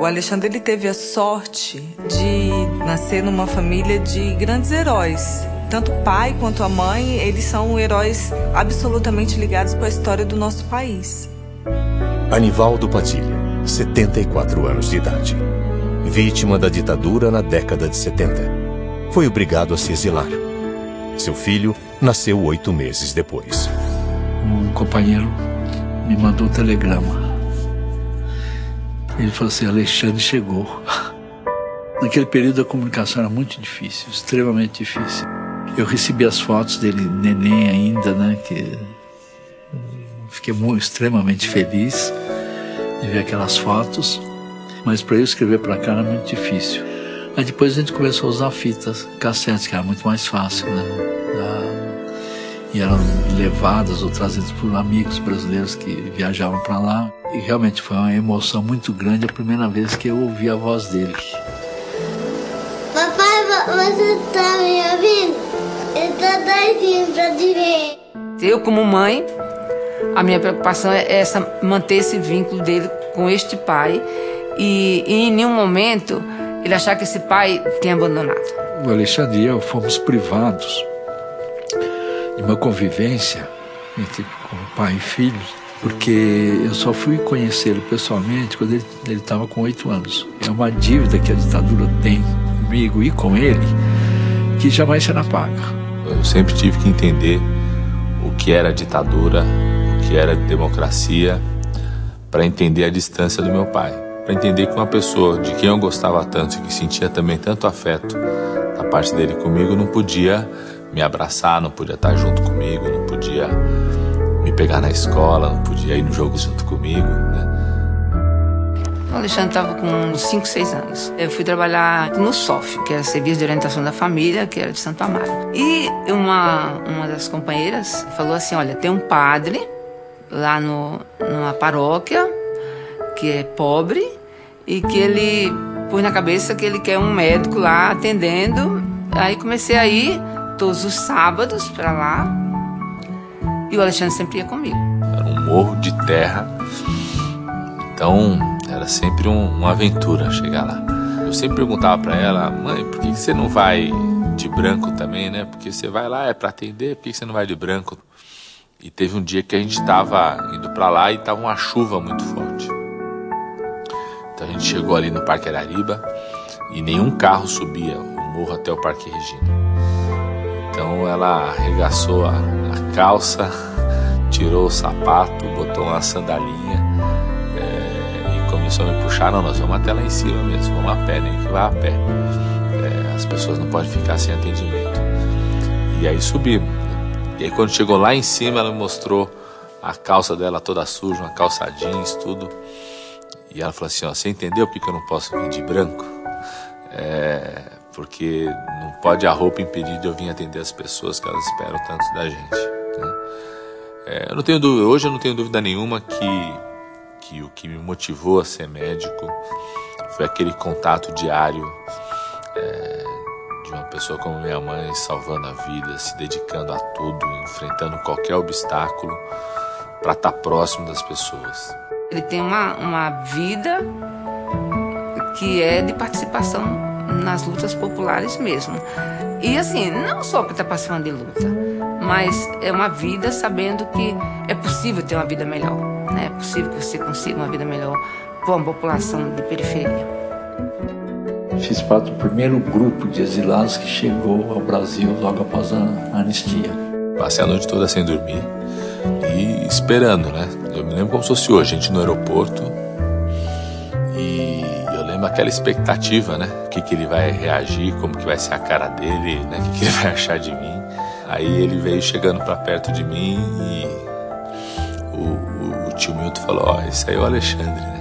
O Alexandre ele teve a sorte de nascer numa família de grandes heróis. Tanto o pai quanto a mãe, eles são heróis absolutamente ligados com a história do nosso país. Anivaldo Padilha, 74 anos de idade. Vítima da ditadura na década de 70. Foi obrigado a se exilar. Seu filho nasceu 8 meses depois. Um companheiro me mandou um telegrama. Ele falou assim: Alexandre chegou. Naquele período a comunicação era muito difícil, extremamente difícil. Eu recebi as fotos dele, neném ainda, né? Que fiquei extremamente feliz de ver aquelas fotos. Mas para eu escrever para cá era muito difícil. Aí depois a gente começou a usar fitas, cassetes, que era muito mais fácil, né? E eram levadas ou trazidas por amigos brasileiros que viajavam para lá. E realmente foi uma emoção muito grande a primeira vez que eu ouvi a voz dele. Papai, você está me ouvindo? Eu estou doidinho para te ver. Eu, como mãe, a minha preocupação é manter esse vínculo dele com este pai e em nenhum momento ele achar que esse pai tem abandonado. O Alexandre e eu fomos privados de uma convivência entre pai e filho, porque eu só fui conhecê-lo pessoalmente quando ele estava com 8 anos. É uma dívida que a ditadura tem comigo e com ele que jamais será paga. Eu sempre tive que entender o que era ditadura, o que era democracia, para entender a distância do meu pai. Para entender que uma pessoa de quem eu gostava tanto e que sentia também tanto afeto da parte dele comigo não podia me abraçar, não podia estar junto comigo, não podia me pegar na escola, não podia ir no jogo junto comigo, né? O Alexandre estava com uns 5, 6 anos. Eu fui trabalhar no SOF, que é o Serviço de Orientação da Família, que era de Santo Amaro. E uma das companheiras falou assim: olha, tem um padre lá numa paróquia que é pobre e que ele pôs na cabeça que ele quer um médico lá atendendo. Aí comecei a ir todos os sábados para lá e o Alexandre sempre ia comigo. Era um morro de terra, então era sempre uma aventura chegar lá. Eu sempre perguntava para ela: mãe, por que você não vai de branco também, né? Porque você vai lá é para atender, por que você não vai de branco? E teve um dia que a gente estava indo para lá e estava uma chuva muito forte. Então a gente chegou ali no Parque Arariba e nenhum carro subia o morro até o Parque Regina. Então ela arregaçou a calça, tirou o sapato, botou uma sandalinha e começou a me puxar. Não, nós vamos até lá em cima mesmo, vamos a pé, nem que vá a pé. As pessoas não podem ficar sem atendimento. E aí subimos. E aí quando chegou lá em cima, ela me mostrou a calça dela toda suja, uma calça jeans, tudo. E ela falou assim: ó, você entendeu por que eu não posso vir de branco? Porque não pode a roupa impedir de eu vir atender as pessoas que elas esperam tanto da gente, né? Eu não tenho dúvida, hoje eu não tenho dúvida nenhuma que o que me motivou a ser médico foi aquele contato diário de uma pessoa como minha mãe, salvando a vida, se dedicando a tudo, enfrentando qualquer obstáculo para estar próximo das pessoas. Ele tem uma vida que é de participação nas lutas populares mesmo. E assim, não só para estar participando de luta, mas é uma vida sabendo que é possível ter uma vida melhor, né? É possível que você consiga uma vida melhor com a população de periferia. Fiz parte do primeiro grupo de exilados que chegou ao Brasil logo após a anistia. Passei a noite toda sem dormir e esperando, né? Eu me lembro como se fosse hoje, a gente no aeroporto, e eu lembro aquela expectativa, né? O que ele vai reagir, como que vai ser a cara dele, né? O que ele vai achar de mim. Aí ele veio chegando para perto de mim e o tio Milton falou: ó, esse aí é o Alexandre, né?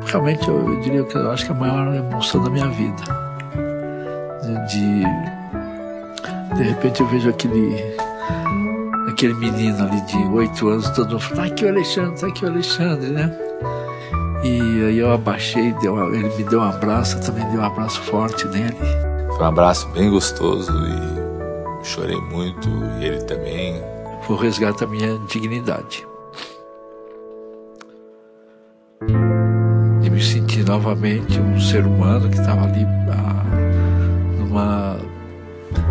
Realmente eu diria que eu acho que é a maior emoção da minha vida. De repente eu vejo aquele menino ali de 8 anos, todo mundo falando: tá aqui o Alexandre, né? E aí eu abaixei, ele me deu um abraço, eu também dei um abraço forte nele. Foi um abraço bem gostoso e chorei muito, e ele também. Foi o resgate da minha dignidade. De me sentir vi novamente um ser humano que estava ali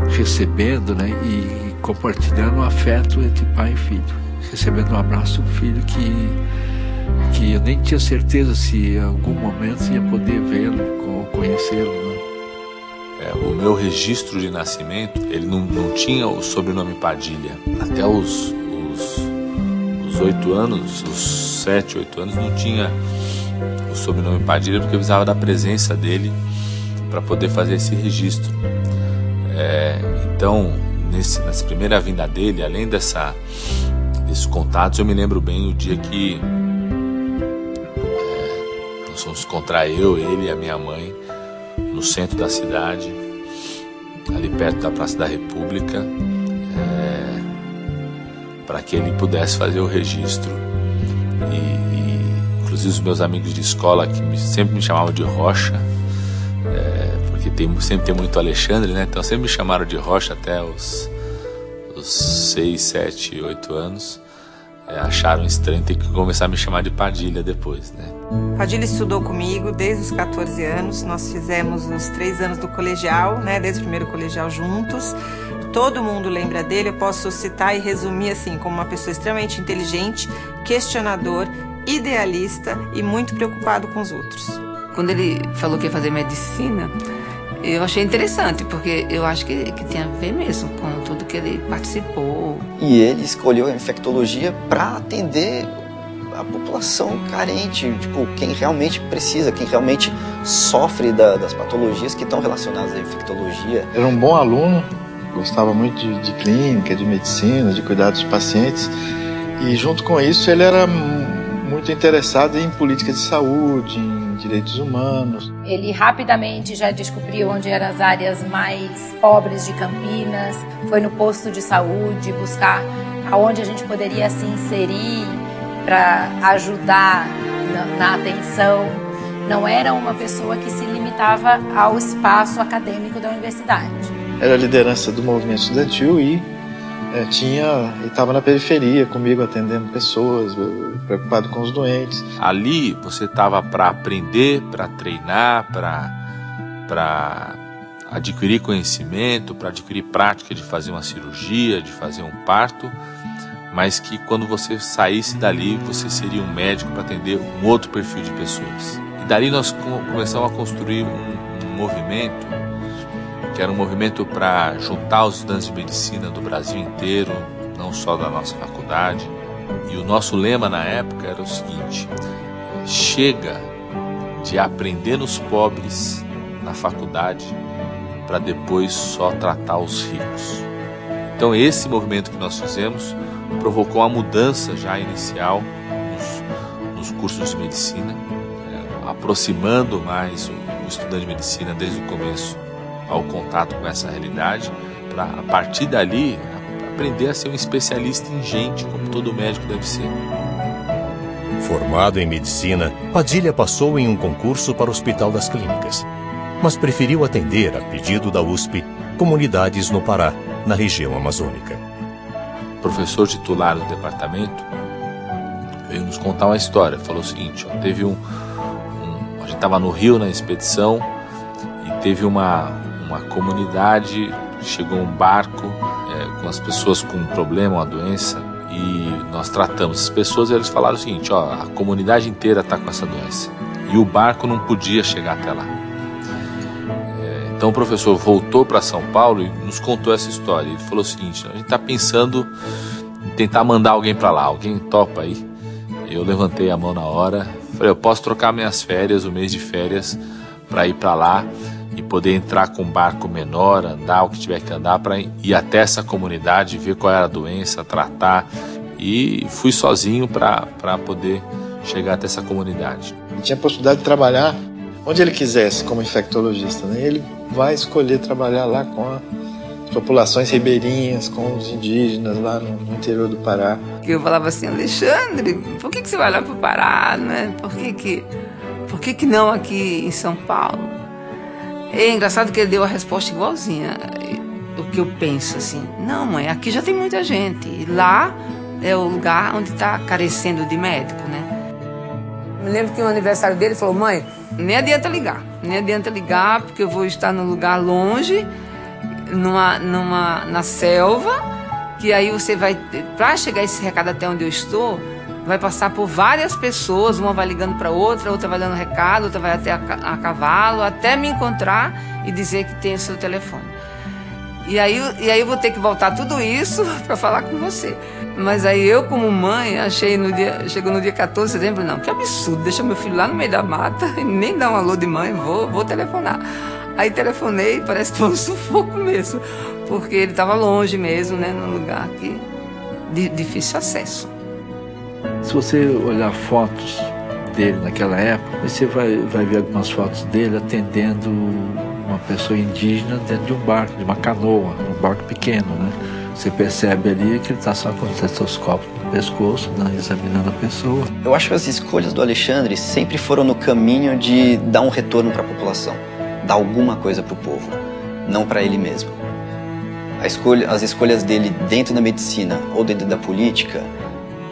recebendo, né, e compartilhando um afeto entre pai e filho, recebendo um abraço de um filho que eu nem tinha certeza se em algum momento ia poder vê-lo ou conhecê-lo, né? O meu registro de nascimento, ele não tinha o sobrenome Padilha. Até os 8 anos, os 7, 8 anos, não tinha o sobrenome Padilha, porque eu precisava da presença dele para poder fazer esse registro. Então, nessa primeira vinda dele, além desses contatos, eu me lembro bem o dia que nós fomos encontrar ele e a minha mãe no centro da cidade, ali perto da Praça da República, para que ele pudesse fazer o registro. E inclusive os meus amigos de escola, que sempre me chamavam de Rocha, porque sempre tem muito Alexandre, né? Então sempre me chamaram de Rocha até os 6, 7, 8 anos. Acharam estranho ter que começar a me chamar de Padilha depois, né? Padilha estudou comigo desde os 14 anos. Nós fizemos os 3 anos do colegial, né? Desde o primeiro colegial juntos. Todo mundo lembra dele. Eu posso citar e resumir assim, como uma pessoa extremamente inteligente, questionador, idealista e muito preocupado com os outros. Quando ele falou que ia fazer medicina, eu achei interessante, porque eu acho que tem a ver mesmo com tudo que ele participou. E ele escolheu a infectologia para atender a população carente, tipo, quem realmente precisa, quem realmente sofre das patologias que estão relacionadas à infectologia. Era um bom aluno, gostava muito de clínica, de medicina, de cuidar dos pacientes, e junto com isso ele era muito interessado em política de saúde, em direitos humanos. Ele rapidamente já descobriu onde eram as áreas mais pobres de Campinas, foi no posto de saúde buscar aonde a gente poderia se inserir para ajudar na atenção. Não era uma pessoa que se limitava ao espaço acadêmico da universidade. Era a liderança do movimento estudantil e estava na periferia comigo, atendendo pessoas, preocupado com os doentes. Ali você estava para aprender, para treinar, para adquirir conhecimento, para adquirir prática de fazer uma cirurgia, de fazer um parto, mas que quando você saísse dali, você seria um médico para atender um outro perfil de pessoas. E dali nós começamos a construir um movimento, que era um movimento para juntar os estudantes de medicina do Brasil inteiro, não só da nossa faculdade. E o nosso lema na época era o seguinte: chega de aprender nos pobres na faculdade para depois só tratar os ricos. Então esse movimento que nós fizemos provocou uma mudança já inicial nos cursos de medicina, aproximando mais o estudante de medicina desde o começo ao contato com essa realidade, para a partir dali aprender a ser um especialista em gente, como todo médico deve ser. Formado em medicina, Padilha passou em um concurso para o Hospital das Clínicas, mas preferiu atender, a pedido da USP, comunidades no Pará, na região amazônica. O professor titular do departamento veio nos contar uma história. Falou o seguinte: teve a gente estava no Rio na expedição e teve uma comunidade, chegou um barco com as pessoas com um problema, uma doença, e nós tratamos as pessoas. E eles falaram o seguinte: a comunidade inteira está com essa doença e o barco não podia chegar até lá. Então o professor voltou para São Paulo e nos contou essa história. Ele falou o seguinte: a gente está pensando em tentar mandar alguém para lá, alguém topa aí? Eu levantei a mão na hora, falei: eu posso trocar minhas férias, o mês de férias, para ir para lá e poder entrar com um barco menor, andar o que tiver que andar para ir até essa comunidade, ver qual era a doença, tratar. E fui sozinho para poder chegar até essa comunidade. Ele tinha a possibilidade de trabalhar onde ele quisesse como infectologista, né? Ele vai escolher trabalhar lá com as populações ribeirinhas, com os indígenas lá no interior do Pará. Eu falava assim: Alexandre, por que você vai lá para o Pará, né? Por que não aqui em São Paulo? É engraçado que ele deu a resposta igualzinha. O que eu penso assim: não, mãe, aqui já tem muita gente. E lá é o lugar onde está carecendo de médico, né? Me lembro que no aniversário dele, ele falou, mãe, nem adianta ligar, porque eu vou estar num lugar longe, na selva, que aí você vai, para chegar esse recado até onde eu estou, vai passar por várias pessoas, uma vai ligando para outra vai dando recado, outra vai até a cavalo, até me encontrar e dizer que tem o seu telefone. E aí eu vou ter que voltar tudo isso para falar com você. Mas aí eu, como mãe, achei chegou no dia 14 de setembro, não, que absurdo, deixa meu filho lá no meio da mata, nem dá um alô de mãe, vou telefonar. Aí telefonei, parece que foi um sufoco mesmo, porque ele estava longe mesmo, né, num lugar de difícil acesso. Se você olhar fotos dele naquela época, você vai ver algumas fotos dele atendendo uma pessoa indígena dentro de um barco, de uma canoa, um barco pequeno, né? Você percebe ali que ele está só com o estetoscópio no pescoço, né, examinando a pessoa. Eu acho que as escolhas do Alexandre sempre foram no caminho de dar um retorno para a população, dar alguma coisa para o povo, não para ele mesmo. As escolhas dele dentro da medicina ou dentro da política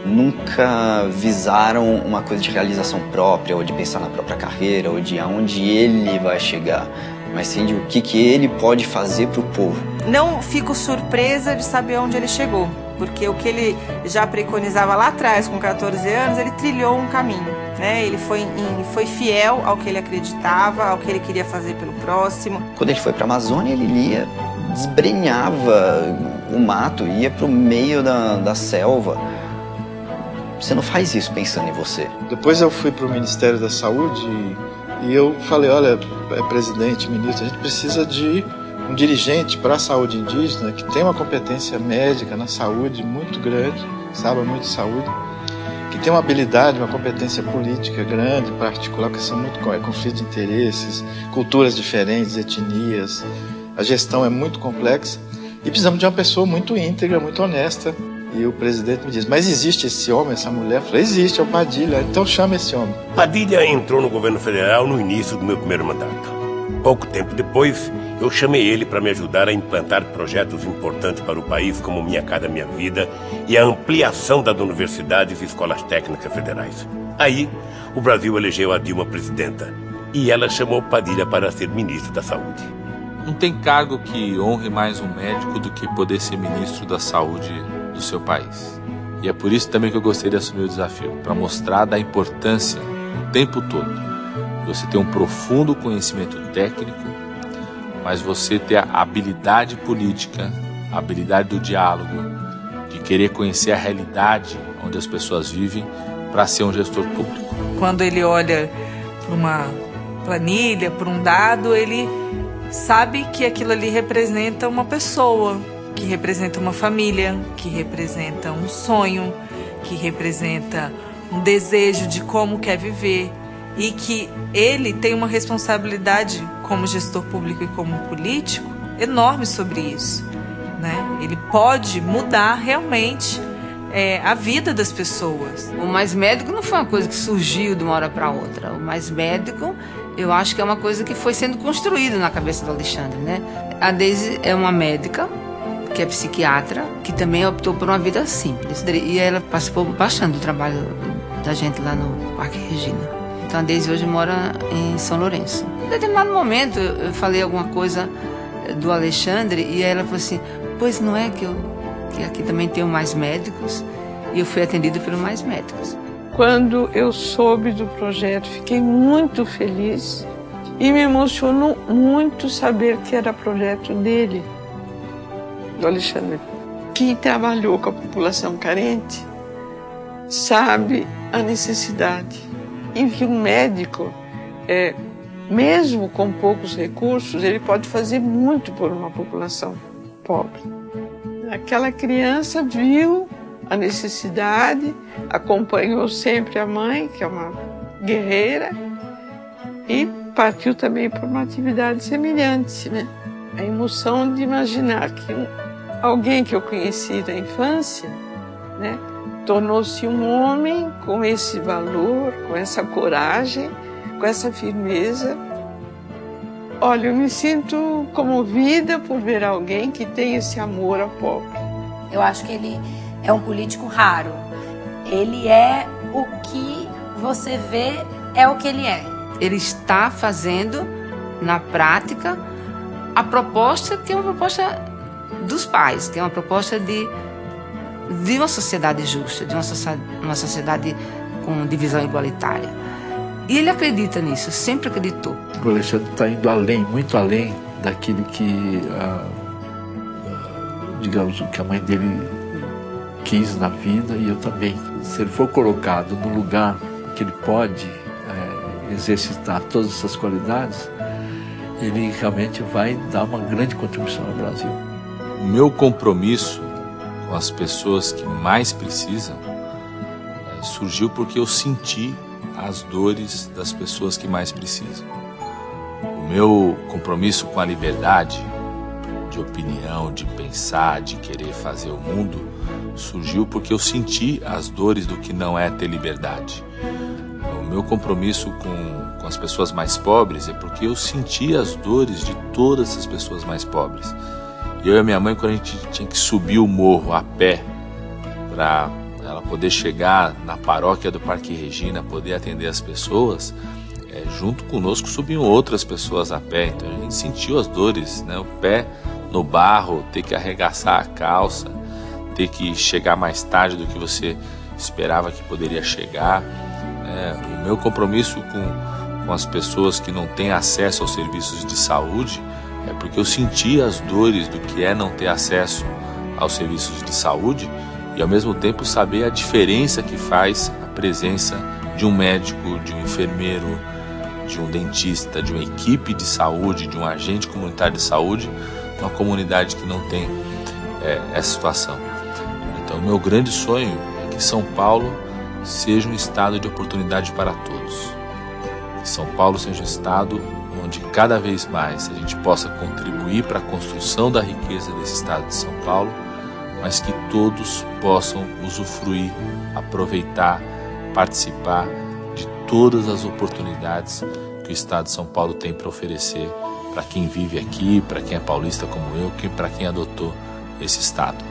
nunca visaram uma coisa de realização própria, ou de pensar na própria carreira, ou de aonde ele vai chegar, mas sim de o que ele pode fazer para o povo. Não fico surpresa de saber onde ele chegou, porque o que ele já preconizava lá atrás, com 14 anos, ele trilhou um caminho, né? Ele foi fiel ao que ele acreditava, ao que ele queria fazer pelo próximo. Quando ele foi para a Amazônia, ele ia, desbrenhava o mato, ia para o meio da selva. Você não faz isso pensando em você. Depois eu fui para o Ministério da Saúde e eu falei, olha, presidente, ministro, a gente precisa de um dirigente para a saúde indígena que tem uma competência médica na saúde muito grande, sabe muito de saúde, que tem uma habilidade, uma competência política grande para articular, porque são muito conflitos de interesses, culturas diferentes, etnias, a gestão é muito complexa e precisamos de uma pessoa muito íntegra, muito honesta. E o presidente me diz, mas existe esse homem, essa mulher? Eu falei, existe, é o Padilha, então chama esse homem. Padilha entrou no governo federal no início do meu primeiro mandato. Pouco tempo depois, eu chamei ele para me ajudar a implantar projetos importantes para o país, como Minha Casa Minha Vida e a ampliação das universidades e escolas técnicas federais. Aí, o Brasil elegeu a Dilma presidenta e ela chamou Padilha para ser ministro da Saúde. Não tem cargo que honre mais um médico do que poder ser ministro da Saúde do seu país. E é por isso também que eu gostei de assumir o desafio, para mostrar da importância o tempo todo de você ter um profundo conhecimento técnico, mas você ter a habilidade política, a habilidade do diálogo, de querer conhecer a realidade onde as pessoas vivem para ser um gestor público. Quando ele olha para uma planilha, para um dado, ele sabe que aquilo ali representa uma pessoa, que representa uma família, que representa um sonho, que representa um desejo de como quer viver e que ele tem uma responsabilidade como gestor público e como político enorme sobre isso, né? Ele pode mudar realmente a vida das pessoas. O Mais Médico não foi uma coisa que surgiu de uma hora para outra. O Mais Médico, eu acho que é uma coisa que foi sendo construída na cabeça do Alexandre, né? A Deise é uma médica, que é psiquiatra, que também optou por uma vida simples. E ela participou bastante do trabalho da gente lá no Parque Regina. Então a Deise hoje mora em São Lourenço. Em determinado momento eu falei alguma coisa do Alexandre e ela falou assim, pois não é que aqui também tem Mais Médicos? E eu fui atendida pelo Mais Médicos. Quando eu soube do projeto, fiquei muito feliz e me emocionou muito saber que era projeto dele, do Alexandre. Quem trabalhou com a população carente sabe a necessidade em que um médico, mesmo com poucos recursos, ele pode fazer muito por uma população pobre. Aquela criança viu a necessidade, acompanhou sempre a mãe, que é uma guerreira, e partiu também por uma atividade semelhante, né? A emoção de imaginar que alguém que eu conheci da infância, né, tornou-se um homem com esse valor, com essa coragem, com essa firmeza. Olha, eu me sinto comovida por ver alguém que tem esse amor ao pobre. Eu acho que ele é um político raro. Ele é o que você vê é o que ele é. Ele está fazendo, na prática, a proposta que é uma proposta dos pais, que é uma proposta de uma sociedade justa, de uma sociedade com divisão igualitária. E ele acredita nisso, sempre acreditou. O Alexandre está indo além, muito além daquilo que, digamos, o que a mãe dele quis na vida, e eu também. Se ele for colocado no lugar que ele pode exercitar todas essas qualidades, ele realmente vai dar uma grande contribuição ao Brasil. O meu compromisso com as pessoas que mais precisam surgiu porque eu senti as dores das pessoas que mais precisam. O meu compromisso com a liberdade de opinião, de pensar, de querer fazer o mundo, surgiu porque eu senti as dores do que não é ter liberdade. O meu compromisso com as pessoas mais pobres é porque eu senti as dores de todas as pessoas mais pobres. Eu e a minha mãe, quando a gente tinha que subir o morro a pé para ela poder chegar na paróquia do Parque Regina, poder atender as pessoas, junto conosco subiam outras pessoas a pé. Então a gente sentiu as dores, né? O pé no barro, ter que arregaçar a calça, ter que chegar mais tarde do que você esperava que poderia chegar. O meu compromisso com as pessoas que não têm acesso aos serviços de saúde é porque eu senti as dores do que é não ter acesso aos serviços de saúde e ao mesmo tempo saber a diferença que faz a presença de um médico, de um enfermeiro, de um dentista, de uma equipe de saúde, de um agente comunitário de saúde numa comunidade que não tem essa situação. Então o meu grande sonho é que São Paulo seja um estado de oportunidade para todos. Que São Paulo seja um estado onde cada vez mais a gente possa contribuir para a construção da riqueza desse estado de São Paulo, mas que todos possam usufruir, aproveitar, participar de todas as oportunidades que o estado de São Paulo tem para oferecer para quem vive aqui, para quem é paulista como eu, para quem adotou esse estado.